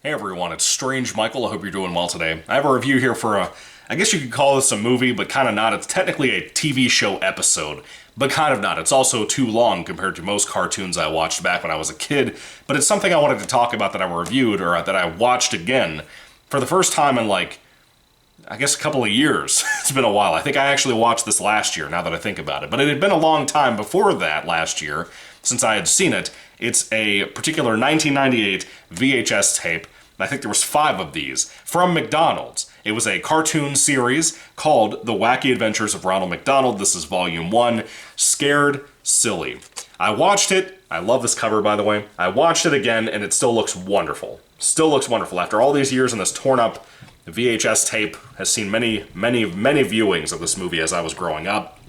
Hey everyone, it's Strange Michael. I hope you're doing well today. I have a review here for I guess you could call this a movie, but kind of not. It's technically a TV show episode, but kind of not. It's also too long compared to most cartoons I watched back when I was a kid, but it's something I wanted to talk about that I reviewed, or that I watched again for the first time in I guess a couple of years. It's been a while. I think I actually watched this last year, now that I think about it. But it had been a long time before that last year since I had seen it. It's a particular 1998 VHS tape. I think there was 5 of these from McDonald's. It was a cartoon series called The Wacky Adventures of Ronald McDonald. This is Volume 1, Scared Silly. I watched it. I love this cover, by the way. I watched it again, and it still looks wonderful. Still looks wonderful. After all these years, and this torn-up VHS tape has seen many viewings of this movie as I was growing up.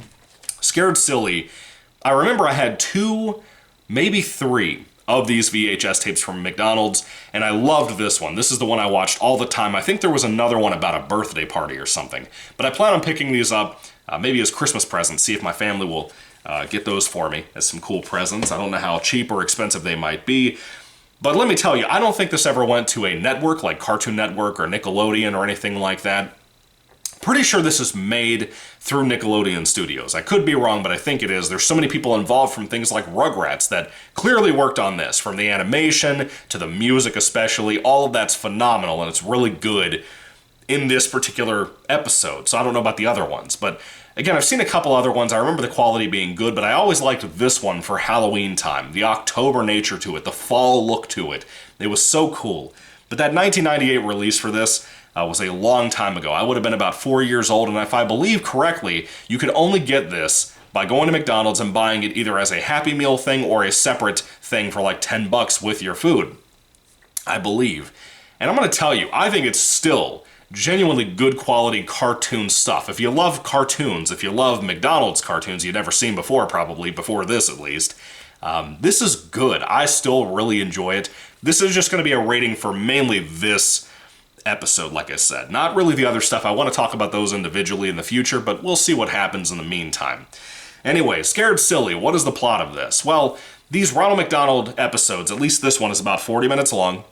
Scared Silly. I remember I had 2, maybe 3 of these VHS tapes from McDonald's, and I loved this one. This is the one I watched all the time. I think there was another one about a birthday party or something, but I plan on picking these up maybe as Christmas presents, see if my family will get those for me as some cool presents. I don't know how cheap or expensive they might be, but let me tell you, I don't think this ever went to a network like Cartoon Network or Nickelodeon or anything like that. Pretty sure this is made through Nickelodeon Studios. I could be wrong, but I think it is. There's so many people involved from things like Rugrats that clearly worked on this, from the animation to the music especially. All of that's phenomenal, and it's really good in this particular episode. So I don't know about the other ones, but again, I've seen a couple other ones. I remember the quality being good, but I always liked this one for Halloween time. The October nature to it, the fall look to it. It was so cool. But that 1998 release for this was a long time ago. I would have been about 4 years old, and if I believe correctly, you could only get this by going to McDonald's and buying it either as a Happy Meal thing or a separate thing for like $10 with your food, I believe. And I'm going to tell you, I think it's still genuinely good quality cartoon stuff. If you love cartoons, if you love McDonald's cartoons you've never seen before, probably, before this at least, this is good. I still really enjoy it. This is just going to be a rating for mainly this episode, like I said. Not really the other stuff. I want to talk about those individually in the future, but we'll see what happens in the meantime. Anyway, Scared Silly, what is the plot of this? Well, these Ronald McDonald episodes, at least this one is about 40 minutes long.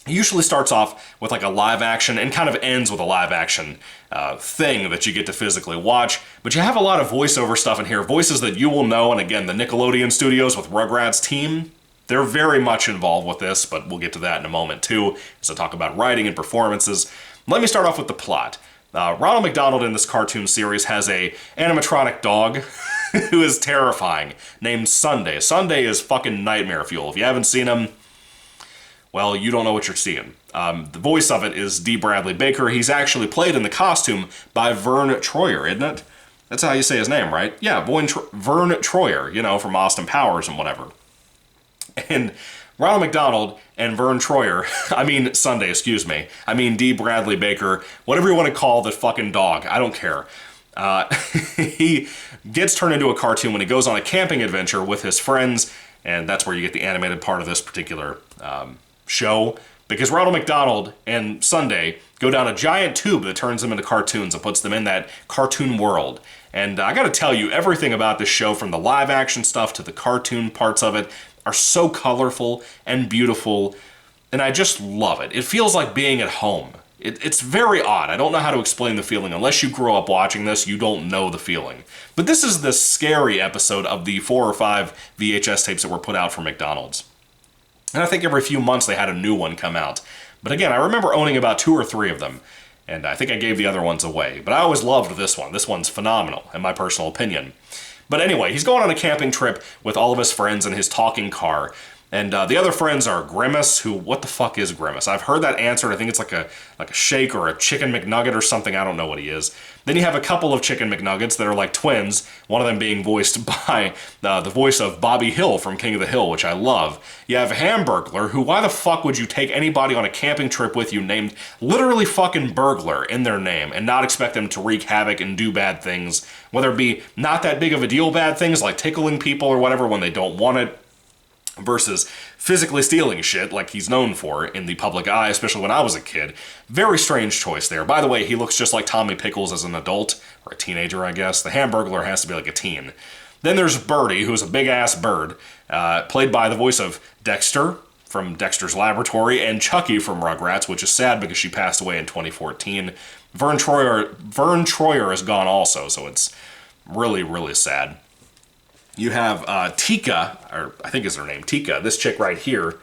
It usually starts off with like a live action and kind of ends with a live action thing that you get to physically watch. But you have a lot of voiceover stuff in here, voices that you will know, and again, the Nickelodeon Studios with Rugrats team, they're very much involved with this, but we'll get to that in a moment too, as I talk about writing and performances. Let me start off with the plot. Ronald McDonald in this cartoon series has a animatronic dog who is terrifying, named Sunday. Sunday is fucking nightmare fuel. If you haven't seen him, well, you don't know what you're seeing. The voice of it is D. Bradley Baker. He's actually played in the costume by Vern Troyer, isn't it? That's how you say his name, right? Yeah, Vern Troyer, from Austin Powers and whatever. And Ronald McDonald and Vern Troyer, Sunday, excuse me. D. Bradley Baker, whatever you want to call the fucking dog, I don't care. He gets turned into a cartoon when he goes on a camping adventure with his friends, and that's where you get the animated part of this particular show, because Ronald McDonald and Sunday go down a giant tube that turns them into cartoons and puts them in that cartoon world. And I gotta tell you, everything about this show, from the live action stuff to the cartoon parts of it, are so colorful and beautiful, and I just love it. It feels like being at home. It's very odd. I don't know how to explain the feeling. Unless you grow up watching this, you don't know the feeling. But this is the scary episode of the 4 or 5 VHS tapes that were put out for McDonald's. And I think every few months they had a new one come out. But again, I remember owning about 2 or 3 of them, and I think I gave the other ones away. But I always loved this one. This one's phenomenal, in my personal opinion. But anyway, he's going on a camping trip with all of his friends in his talking car. And the other friends are Grimace, who, what the fuck is Grimace? I've heard that answered. I think it's like a shake or a chicken McNugget or something. I don't know what he is. Then you have a couple of chicken McNuggets that are like twins, one of them being voiced by the voice of Bobby Hill from King of the Hill, which I love. You have Hamburglar, who, why the fuck would you take anybody on a camping trip with you named literally fucking Burglar in their name and not expect them to wreak havoc and do bad things, whether it be not that big of a deal bad things like tickling people or whatever when they don't want it, versus physically stealing shit like he's known for in the public eye, especially when I was a kid. Very strange choice there. By the way, he looks just like Tommy Pickles as an adult, or a teenager, I guess. The Hamburglar has to be like a teen. Then there's Birdie, who's a big-ass bird, played by the voice of Dexter from Dexter's Laboratory, and Chucky from Rugrats, which is sad because she passed away in 2014. Vern Troyer is gone also, so it's really, really sad. You have Tika, or I think is her name, Tika, this chick right here,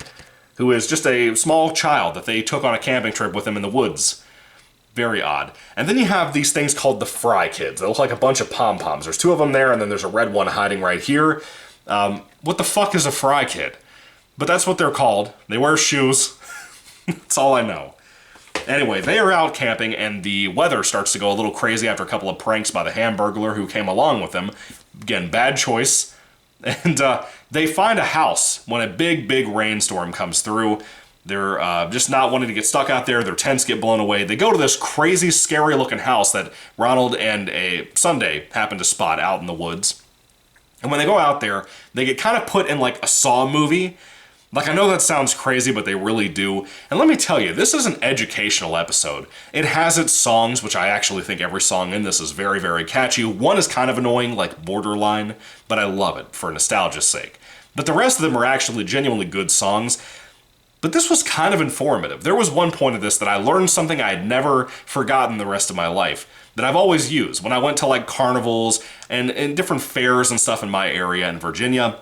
who is just a small child that they took on a camping trip with them in the woods. Very odd. And then you have these things called the Fry Kids. They look like a bunch of pom-poms. There's two of them there, and then there's a red one hiding right here. What the fuck is a Fry Kid? But that's what they're called. They wear shoes. That's all I know. Anyway, they are out camping, and the weather starts to go a little crazy after a couple of pranks by the Hamburglar who came along with them. Again, bad choice. And they find a house when a big, big rainstorm comes through. They're just not wanting to get stuck out there. Their tents get blown away. They go to this crazy, scary-looking house that Ronald and a Sunday happen to spot out in the woods. And when they go out there, they get kind of put in like a Saw movie. Like, I know that sounds crazy, but they really do. And let me tell you, this is an educational episode. It has its songs, which I actually think every song in this is very, very catchy. One is kind of annoying, like Borderline, but I love it for nostalgia's sake. But the rest of them are actually genuinely good songs. But this was kind of informative. There was one point of this that I learned something I had never forgotten the rest of my life, that I've always used. When I went to like carnivals and different fairs and stuff in my area in Virginia,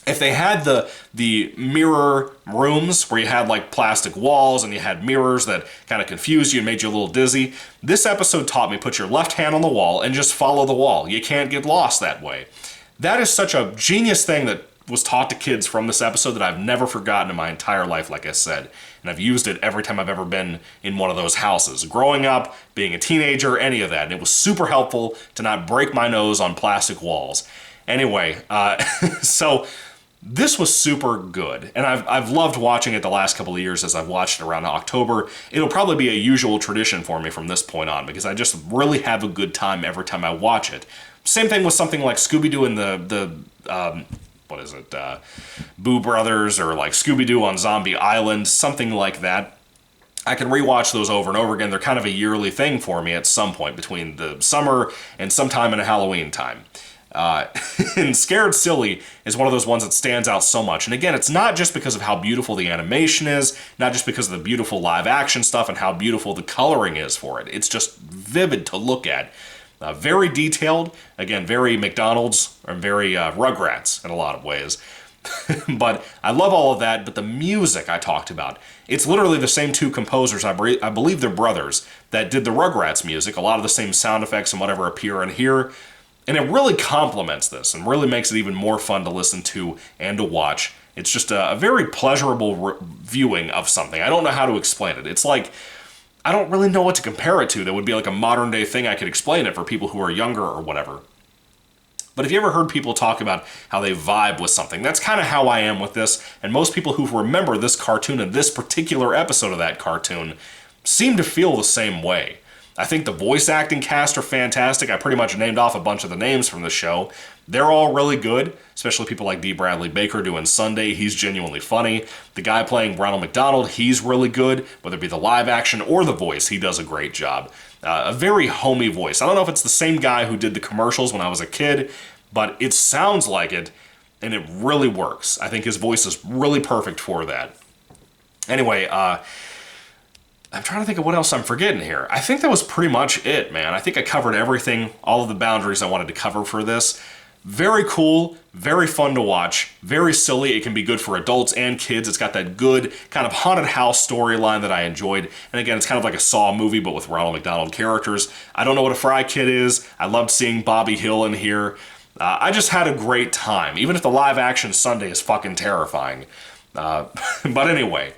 if they had the mirror rooms where you had like plastic walls and you had mirrors that kind of confused you and made you a little dizzy, this episode taught me put your left hand on the wall and just follow the wall. You can't get lost that way. That is such a genius thing that was taught to kids from this episode that I've never forgotten in my entire life, like I said. And I've used it every time I've ever been in one of those houses. Growing up, being a teenager, any of that. And it was super helpful to not break my nose on plastic walls. Anyway, so this was super good, and I've loved watching it the last couple of years as I've watched it around October. It'll probably be a usual tradition for me from this point on, because I just really have a good time every time I watch it. Same thing with something like Scooby-Doo and Boo Brothers, or like Scooby-Doo on Zombie Island, something like that. I can rewatch those over and over again. They're kind of a yearly thing for me at some point between the summer and sometime in Halloween time. And Scared Silly is one of those ones that stands out so much. And again, it's not just because of how beautiful the animation is, not just because of the beautiful live action stuff and how beautiful the coloring is for it. It's just vivid to look at. Very detailed, again, very McDonald's, and very Rugrats in a lot of ways. But I love all of that, but the music I talked about, it's literally the same two composers, I believe they're brothers, that did the Rugrats music. A lot of the same sound effects and whatever appear in here. And it really complements this and really makes it even more fun to listen to and to watch. It's just a very pleasurable viewing of something. I don't know how to explain it. It's like, I don't really know what to compare it to that would be like a modern day thing I could explain it for people who are younger or whatever. But have you ever heard people talk about how they vibe with something? That's kind of how I am with this, and most people who remember this cartoon and this particular episode of that cartoon seem to feel the same way. I think the voice acting cast are fantastic. I pretty much named off a bunch of the names from the show. They're all really good, especially people like D. Bradley Baker doing Sunday. He's genuinely funny. The guy playing Ronald McDonald, he's really good. Whether it be the live action or the voice, he does a great job. A very homey voice. I don't know if it's the same guy who did the commercials when I was a kid, but it sounds like it, and it really works. I think his voice is really perfect for that. Anyway, I'm trying to think of what else I'm forgetting here. I think that was pretty much it, man. I think I covered everything, all of the boundaries I wanted to cover for this. Very cool, very fun to watch, very silly. It can be good for adults and kids. It's got that good kind of haunted house storyline that I enjoyed. And again, it's kind of like a Saw movie, but with Ronald McDonald characters. I don't know what a Fry Kid is. I loved seeing Bobby Hill in here. I just had a great time, even if the live action Sunday is fucking terrifying. But anyway,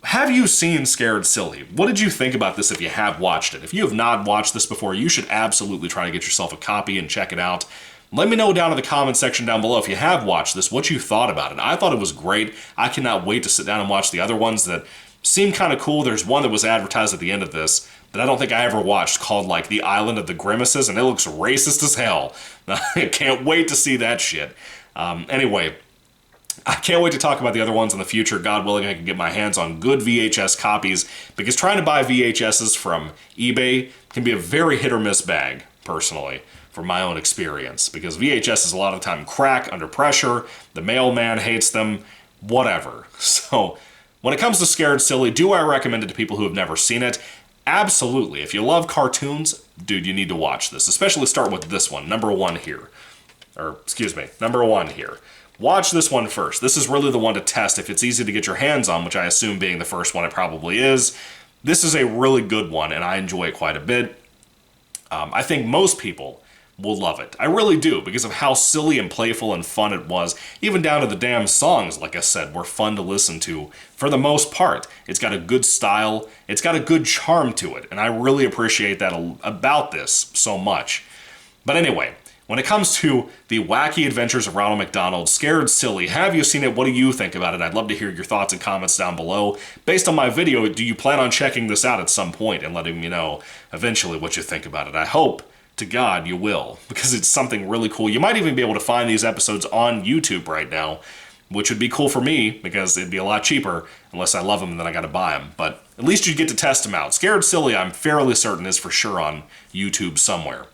have you seen Scared Silly? What did you think about this if you have watched it? If you have not watched this before, you should absolutely try to get yourself a copy and check it out. Let me know down in the comment section down below if you have watched this, what you thought about it. I thought it was great. I cannot wait to sit down and watch the other ones that seem kind of cool. There's one that was advertised at the end of this that I don't think I ever watched called like The Island of the Grimaces, and it looks racist as hell. I can't wait to see that shit. Anyway, I can't wait to talk about the other ones in the future. God willing, I can get my hands on good VHS copies, because trying to buy VHSs from eBay can be a very hit or miss bag, personally, from my own experience, because VHS is a lot of the time crack, under pressure, the mailman hates them, whatever. So When it comes to Scared Silly, do I recommend it to people who have never seen it? Absolutely. If you love cartoons, dude, you need to watch this. Especially start with this one, number one here. Number one here. Watch this one first. This is really the one to test if it's easy to get your hands on, which I assume being the first one it probably is. This is a really good one, and I enjoy it quite a bit. I think most people will love it. I really do, because of how silly and playful and fun it was. Even down to the damn songs, like I said, were fun to listen to for the most part. It's got a good style, it's got a good charm to it, and I really appreciate that about this so much. But anyway, when it comes to the Wacky Adventures of Ronald McDonald, Scared Silly, have you seen it? What do you think about it? I'd love to hear your thoughts and comments down below. Based on my video, do you plan on checking this out at some point and letting me know eventually what you think about it? I hope to God you will, because it's something really cool. You might even be able to find these episodes on YouTube right now, which would be cool for me, because it'd be a lot cheaper, unless I love them and then I gotta buy them. But at least you get to test them out. Scared Silly, I'm fairly certain, is for sure on YouTube somewhere.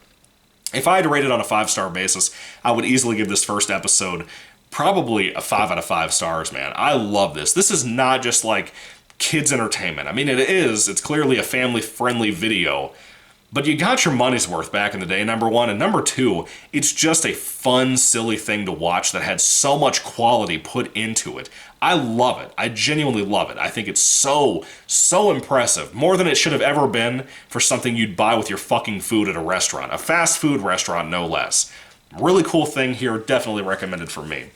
If I had to rate it on a 5-star basis, I would easily give this first episode probably a 5 out of 5 stars, man. I love this. This is not just like kids' entertainment. I mean, it is. It's clearly a family-friendly video, but you got your money's worth back in the day, number one. And number two, it's just a fun, silly thing to watch that had so much quality put into it. I love it. I genuinely love it. I think it's so impressive. More than it should have ever been for something you'd buy with your fucking food at a restaurant. A fast food restaurant, no less. Really cool thing here. Definitely recommended for me.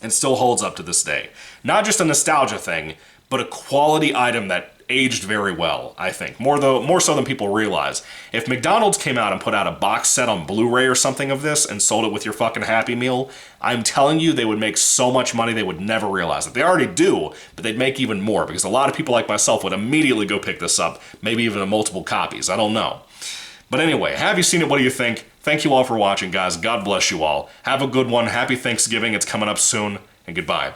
And still holds up to this day. Not just a nostalgia thing, but a quality item that aged very well, I think. More so than people realize. If McDonald's came out and put out a box set on Blu-ray or something of this and sold it with your fucking Happy Meal, I'm telling you they would make so much money they would never realize it. They already do, but they'd make even more, because a lot of people like myself would immediately go pick this up, maybe even in multiple copies. I don't know. But anyway, have you seen it? What do you think? Thank you all for watching, guys. God bless you all. Have a good one. Happy Thanksgiving. It's coming up soon, and goodbye.